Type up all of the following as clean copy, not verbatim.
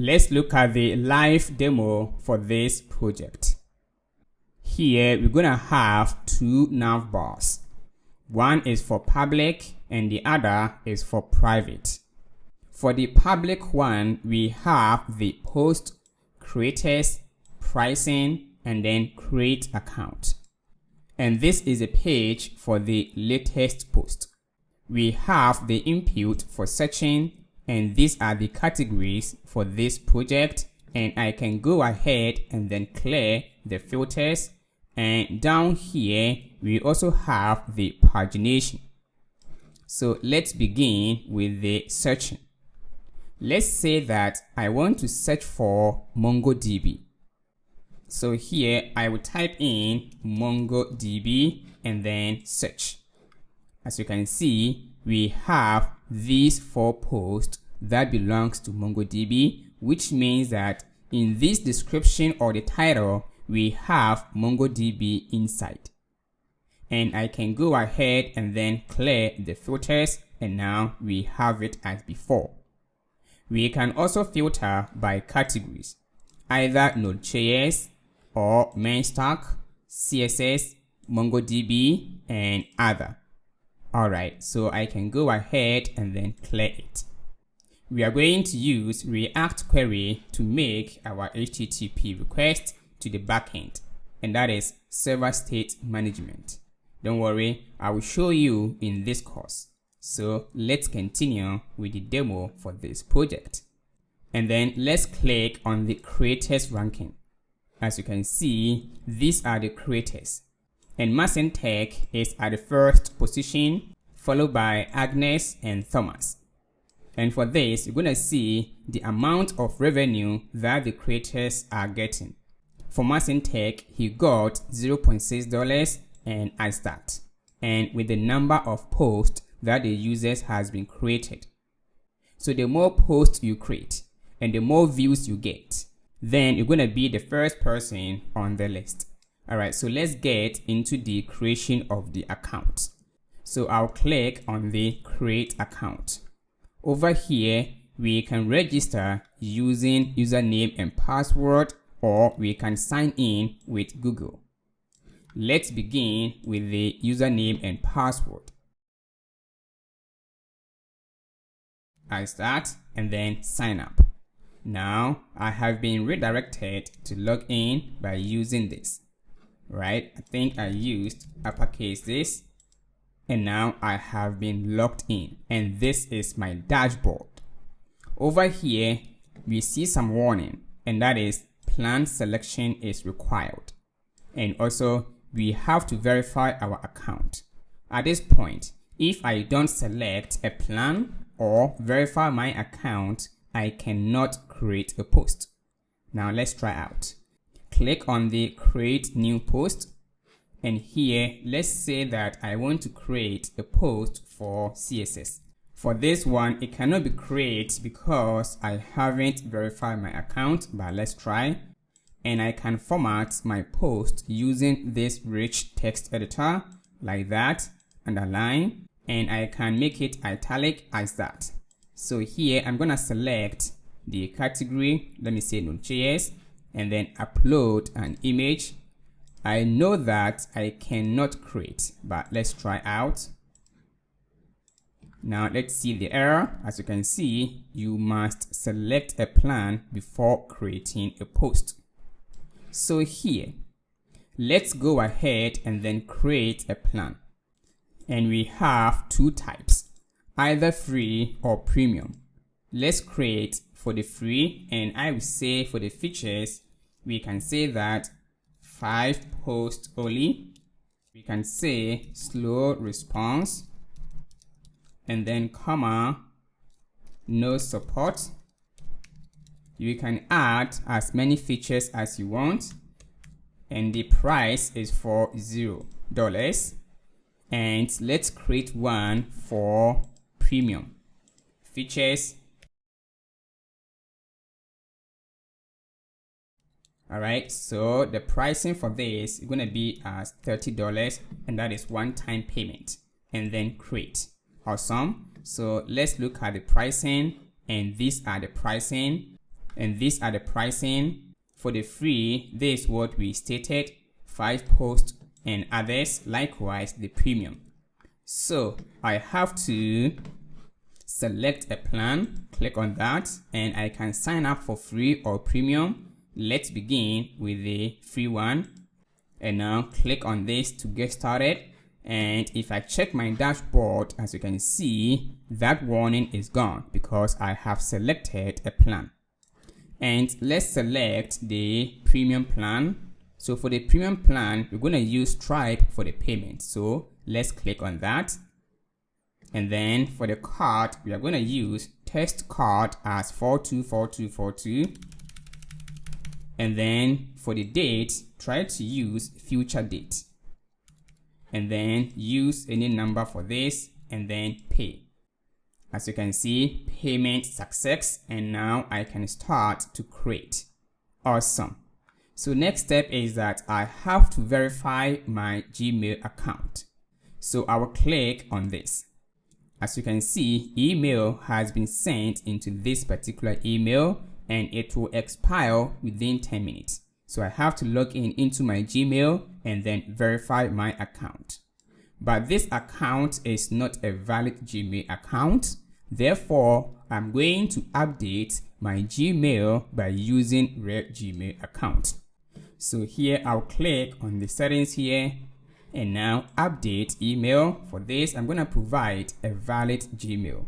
Let's look at the live demo for this project. Here we're gonna have two nav bars. One is for public and the other is for private. For the public one, we have the post, creators, pricing, and then create account. And this is a page for the latest post. We have the input for searching, and these are the categories for this project, and I can go ahead and then clear the filters. And down here we also have the pagination. So let's begin with the searching. Let's say that I want to search for MongoDB. So here I will type in MongoDB and then search. As you can see, we have these 4 posts that belongs to MongoDB, which means that in this description or the title, we have MongoDB inside. And I can go ahead and then clear the filters, and now we have it as before. We can also filter by categories, either Node.js or MERN Stack, CSS, MongoDB, and other. Alright, so I can go ahead and then clear it. We are going to use React query to make our HTTP request to the backend, and that is server state management. Don't worry, I will show you in this course. So let's continue with the demo for this project. And then let's click on the creators ranking. As you can see, these are the creators. And Tech is at the first position, followed by Agnes and Thomas. And for this, you're going to see the amount of revenue that the creators are getting. For Tech, he got $0.6 and I start. And with the number of posts that the users has been created. So the more posts you create and the more views you get, then you're going to be the first person on the list. Alright, so let's get into the creation of the account. So I'll click on the create account. Over here, we can register using username and password, or we can sign in with Google. Let's begin with the username and password. I start and then sign up. Now I have been redirected to log in by using this. Right, I think I used uppercase this, and now I have been logged in, and this is my dashboard. Over here we see some warning, and that is plan selection is required, and also we have to verify our account. At this point, if I don't select a plan or verify my account, I cannot create a post. Now let's try out. Click on the create new post, and here let's say that I want to create a post for CSS. For this one, it cannot be created because I haven't verified my account, but let's try. And I can format my post using this rich text editor like that, underline, and I can make it italic as that. So here I'm gonna select the category, let me say Node.js, and then upload an image. I know that I cannot create, but let's try out. Now let's see the error. As you can see, you must select a plan before creating a post. So here, let's go ahead and then create a plan. And we have 2 types, either free or premium. Let's create for the free, and I will say for the features, we can say that 5 posts only. We can say slow response, and then comma, no support. You can add as many features as you want, and the price is for $0. And let's create one for premium features. Alright, so the pricing for this is going to be as $30, and that is one-time payment, and then create. Awesome. So let's look at the pricing, and these are the pricing. And these are the pricing. For the free, this is what we stated, 5 posts and others, likewise the premium. So I have to select a plan, click on that, and I can sign up for free or premium. Let's begin with the free one. And now click on this to get started. And if I check my dashboard, as you can see, that warning is gone because I have selected a plan. And let's select the premium plan. So for the premium plan, we're going to use Stripe for the payment. So let's click on that. And then for the card, we are going to use test card as 424242. And then for the date, try to use future date. And then use any number for this and then pay. As you can see, payment success, and now I can start to create. Awesome. So next step is that I have to verify my Gmail account. So I will click on this. As you can see, email has been sent into this particular email and it will expire within 10 minutes. So I have to log in into my Gmail and then verify my account. But this account is not a valid Gmail account. Therefore, I'm going to update my Gmail by using real Gmail account. So here I'll click on the settings here and now update email. For this, I'm going to provide a valid Gmail.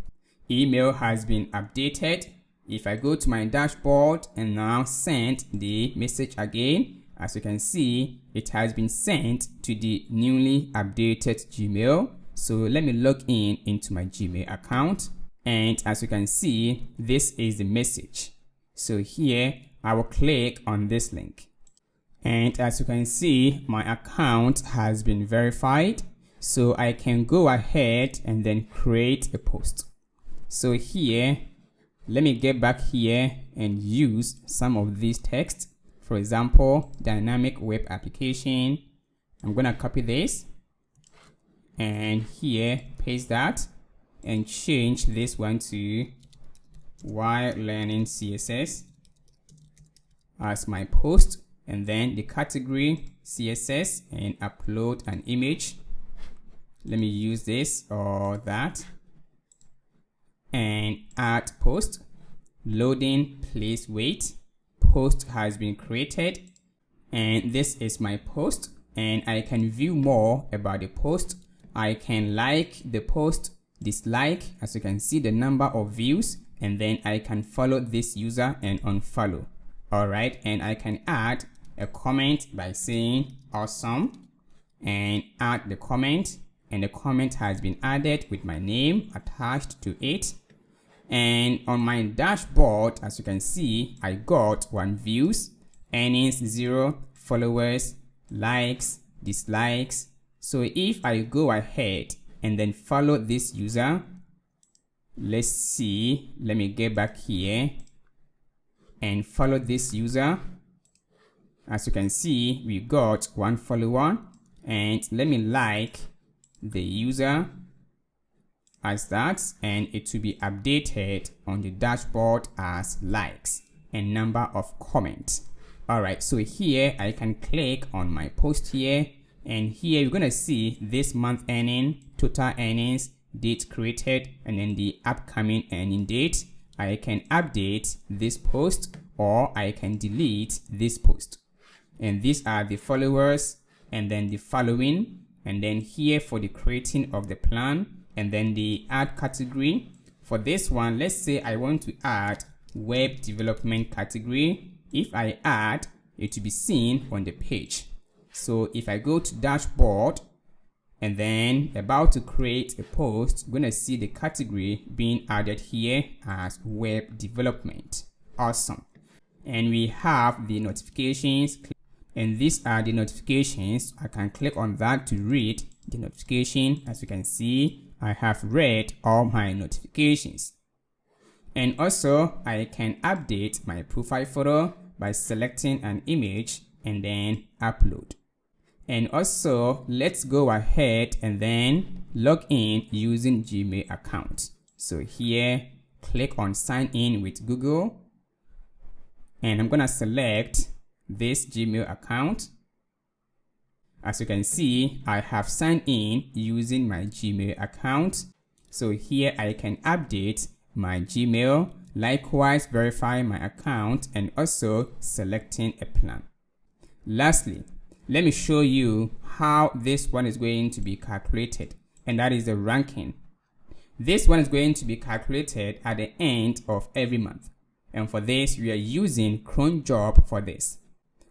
Email has been updated. If I go to my dashboard and now send the message again, as you can see, it has been sent to the newly updated Gmail. So let me log in into my Gmail account. And as you can see, this is the message. So here I will click on this link. And as you can see, my account has been verified. So I can go ahead and then create a post. So here, let me get back here and use some of these texts. For example, dynamic web application. I'm going to copy this and here paste that and change this one to while learning CSS as my post, and then the category CSS, and upload an image. Let me use this or that. And add post, loading, please wait. Post has been created and this is my post, and I can view more about the post. I can like the post, dislike, as you can see the number of views, and then I can follow this user and unfollow. Alright, and I can add a comment by saying awesome and add the comment, and the comment has been added with my name attached to it. And on my dashboard, as you can see, I got 1 views, earnings 0, followers, likes, dislikes. So if I go ahead and then follow this user, let's see, let me get back here and follow this user. As you can see, we got 1 follower, and let me like the user as that, and it will be updated on the dashboard as likes and number of comments. Alright, so here I can click on my post here, and here you're gonna see this month earning, total earnings, date created, and then the upcoming earning date. I can update this post or I can delete this post. And these are the followers and then the following, and then here for the creating of the plan, and then the add category. For this one, let's say I want to add web development category. If I add, it will be seen on the page. So if I go to dashboard and then about to create a post, I'm going to see the category being added here as web development. Awesome. And we have the notifications, and these are the notifications. I can click on that to read the notification. As you can see, I have read all my notifications. And also I can update my profile photo by selecting an image and then upload. And also let's go ahead and then log in using Gmail account. So here click on sign in with Google, and I'm gonna select this Gmail account. As you can see, I have signed in using my Gmail account. So here I can update my Gmail, likewise verify my account, and also selecting a plan. Lastly, let me show you how this one is going to be calculated, and that is the ranking. This one is going to be calculated at the end of every month. And for this, we are using cron job for this.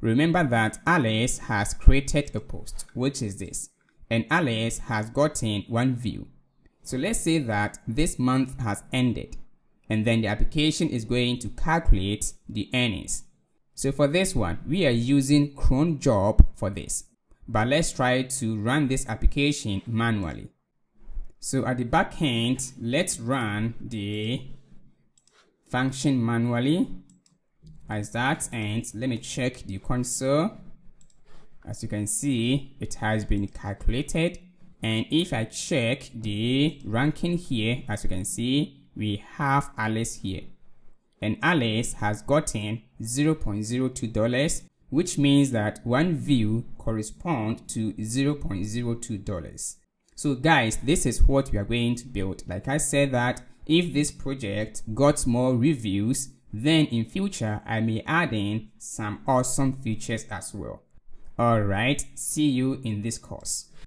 Remember that Alice has created a post, which is this, and Alice has gotten one view. So let's say that this month has ended, and then the application is going to calculate the earnings. So for this one, we are using cron job for this, but let's try to run this application manually. So at the back end, let's run the function manually. As that ends, let me check the console. As you can see, it has been calculated. And if I check the ranking here, as you can see, we have Alice here. And Alice has gotten $0.02, which means that one view corresponds to $0.02. So guys, this is what we are going to build. Like I said that if this project got more reviews, then in future I may add in some awesome features as well. Alright, see you in this course.